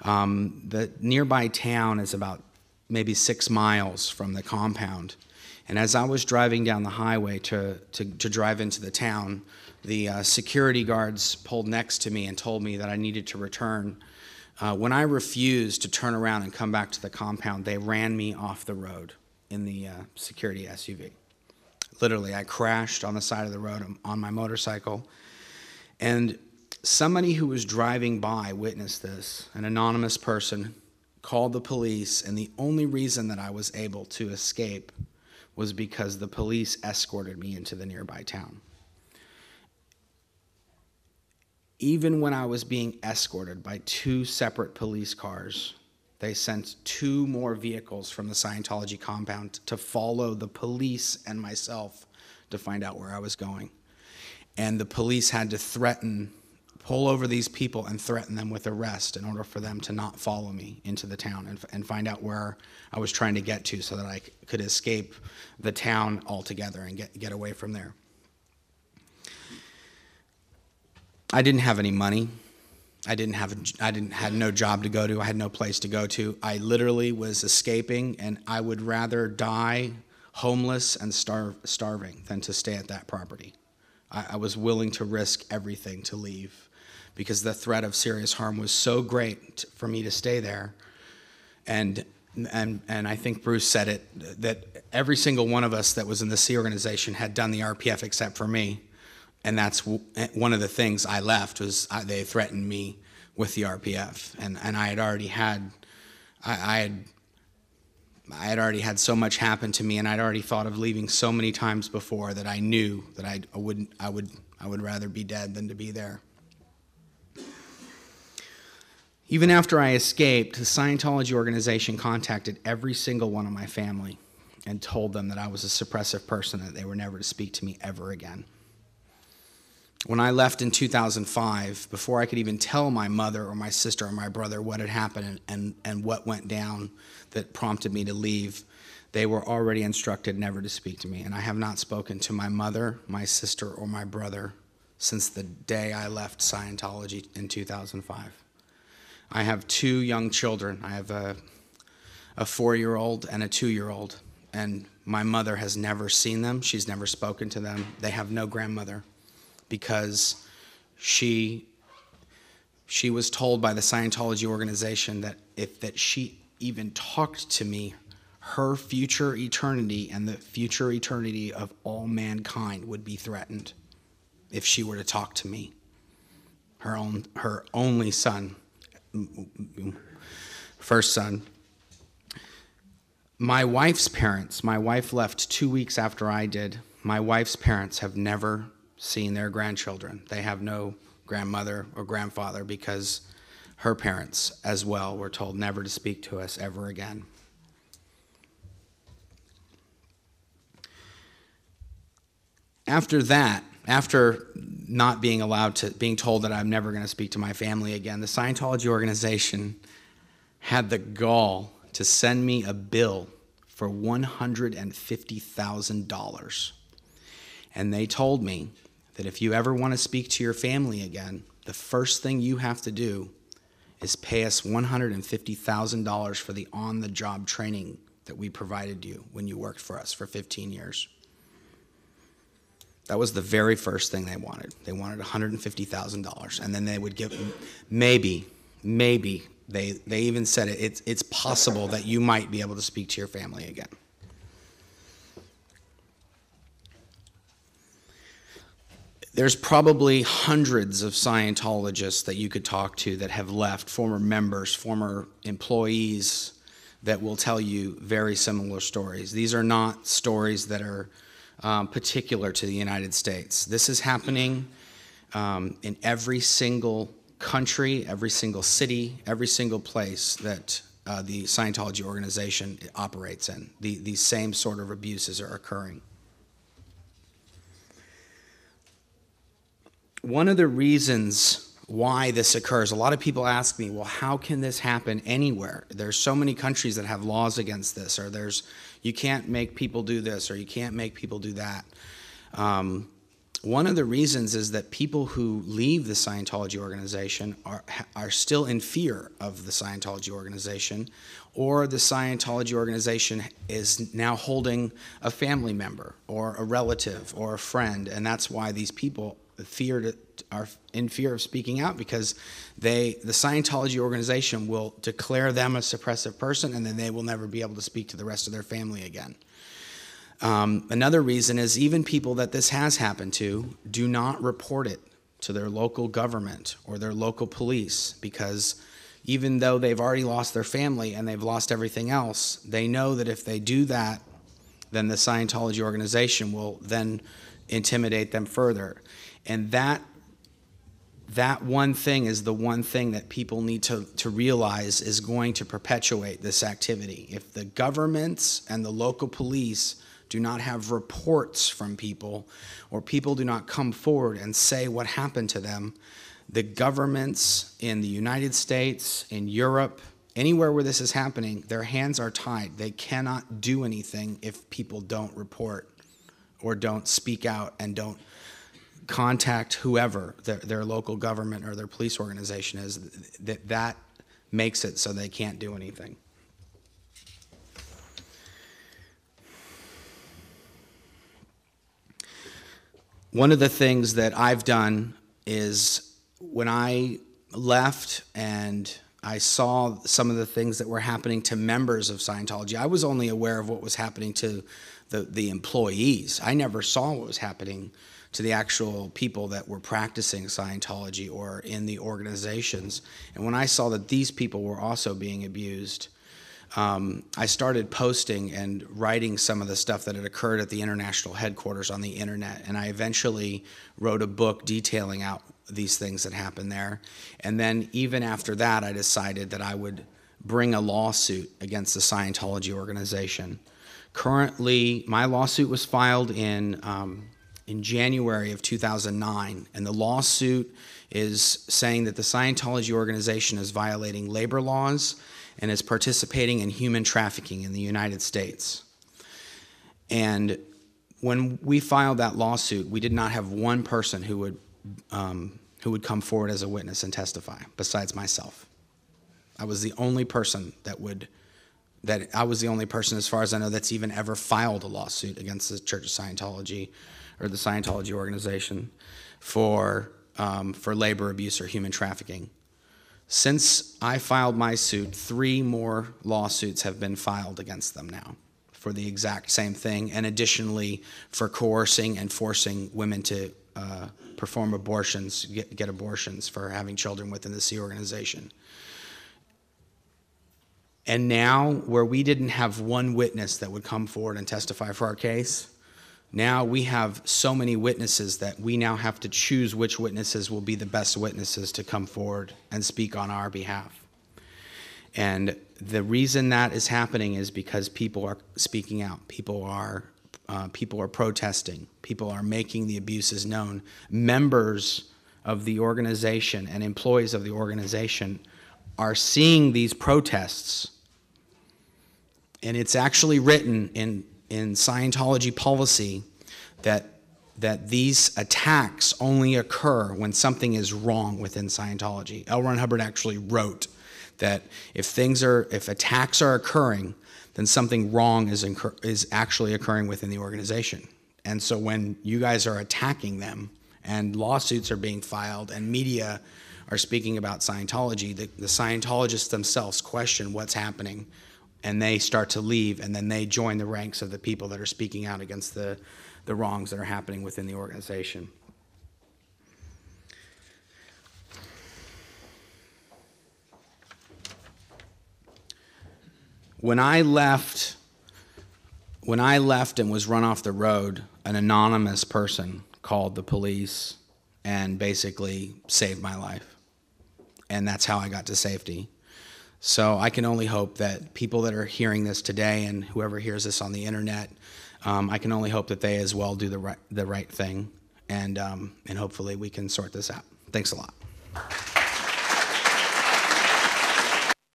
The nearby town is about maybe 6 miles from the compound. And as I was driving down the highway to drive into the town, the security guards pulled next to me and told me that I needed to return. When I refused to turn around and come back to the compound, they ran me off the road in the security SUV. Literally, I crashed on the side of the road on my motorcycle. And somebody who was driving by witnessed this, an anonymous person, called the police, and the only reason that I was able to escape was because the police escorted me into the nearby town. Even when I was being escorted by 2 separate police cars, they sent 2 more vehicles from the Scientology compound to follow the police and myself to find out where I was going. And the police had to pull over these people and threaten them with arrest in order for them to not follow me into the town and find out where I was trying to get to so that I could escape the town altogether and get away from there. I didn't have any money. I had no job to go to. I had no place to go to. I literally was escaping, and I would rather die homeless and starving than to stay at that property. I was willing to risk everything to leave, because the threat of serious harm was so great for me to stay there. And I think Bruce said it, that every single one of us that was in the Sea organization had done the RPF except for me. And that's one of the things I left was they threatened me with the RPF. And I had already had, I had already had so much happen to me, and I'd already thought of leaving so many times before that I knew that I would rather be dead than to be there. Even after I escaped, the Scientology organization contacted every single one of my family and told them that I was a suppressive person, that they were never to speak to me ever again. When I left in 2005, before I could even tell my mother or my sister or my brother what had happened and what went down that prompted me to leave, they were already instructed never to speak to me. And I have not spoken to my mother, my sister, or my brother since the day I left Scientology in 2005. I have 2 young children. I have a 4-year-old and a 2-year-old, and my mother has never seen them. She's never spoken to them. They have no grandmother because she was told by the Scientology organization that if she even talked to me, her future eternity and the future eternity of all mankind would be threatened if she were to talk to me, her only son. First son. My wife's parents, my wife left 2 weeks after I did. My wife's parents have never seen their grandchildren. They have no grandmother or grandfather because her parents as well were told never to speak to us ever again. After that, after not being being told that I'm never going to speak to my family again, the Scientology organization had the gall to send me a bill for $150,000. And they told me that if you ever want to speak to your family again, the first thing you have to do is pay us $150,000 for the on-the-job training that we provided you when you worked for us for 15 years. That was the very first thing they wanted. They wanted $150,000, and then they would give maybe they even said it's possible that you might be able to speak to your family again. There's probably hundreds of Scientologists that you could talk to that have left, former members, former employees, that will tell you very similar stories. These are not stories that are particular to the United States. This is happening in every single country, every single city, every single place that the Scientology organization operates in. These same sort of abuses are occurring. One of the reasons why this occurs, a lot of people ask me, well, how can this happen anywhere? There's so many countries that have laws against this, or you can't make people do this, or you can't make people do that. one of the reasons is that people who leave the Scientology organization are still in fear of the Scientology organization, or the Scientology organization is now holding a family member or a relative or a friend, and that's why these people are in fear of speaking out, because the Scientology organization will declare them a suppressive person, and then they will never be able to speak to the rest of their family again. Another reason is even people that this has happened to do not report it to their local government or their local police, because even though they've already lost their family and they've lost everything else, they know that if they do that, then the Scientology organization will then intimidate them further. And that one thing is the one thing that people need to realize is going to perpetuate this activity. If the governments and the local police do not have reports from people, or people do not come forward and say what happened to them, the governments in the United States, in Europe, anywhere where this is happening, their hands are tied. They cannot do anything if people don't report or don't speak out and don't contact whoever their local government or their police organization is. That makes it so they can't do anything. One of the things that I've done is when I left and I saw some of the things that were happening to members of Scientology, I was only aware of what was happening to the employees. I never saw what was happening to the actual people that were practicing Scientology or in the organizations. And when I saw that these people were also being abused, I started posting and writing some of the stuff that had occurred at the international headquarters on the internet. And I eventually wrote a book detailing out these things that happened there. And then even after that, I decided that I would bring a lawsuit against the Scientology organization. Currently, my lawsuit was filed in January of 2009, and the lawsuit is saying that the Scientology organization is violating labor laws and is participating in human trafficking in the United States. And when we filed that lawsuit, we did not have one person who would come forward as a witness and testify besides myself. I was the only person I was the only person, as far as I know, that's even ever filed a lawsuit against the Church of Scientology or the Scientology organization for labor abuse or human trafficking. Since I filed my suit, 3 more lawsuits have been filed against them now for the exact same thing, and additionally for coercing and forcing women to perform abortions, get abortions for having children within the C organization. And now, where we didn't have one witness that would come forward and testify for our case, now we have so many witnesses that we now have to choose which witnesses will be the best witnesses to come forward and speak on our behalf. And the reason that is happening is because people are speaking out. People are protesting. People are making the abuses known. Members of the organization and employees of the organization are seeing these protests. And it's actually written in Scientology policy that these attacks only occur when something is wrong within Scientology. L. Ron Hubbard actually wrote that if attacks are occurring, then something wrong is actually occurring within the organization. And so when you guys are attacking them and lawsuits are being filed and media are speaking about Scientology, the Scientologists themselves question what's happening, and they start to leave, and then they join the ranks of the people that are speaking out against the wrongs that are happening within the organization. When I left and was run off the road, an anonymous person called the police and basically saved my life. And that's how I got to safety. So I can only hope that people that are hearing this today and whoever hears this on the internet, I can only hope that they as well do the right thing, and hopefully we can sort this out. Thanks a lot.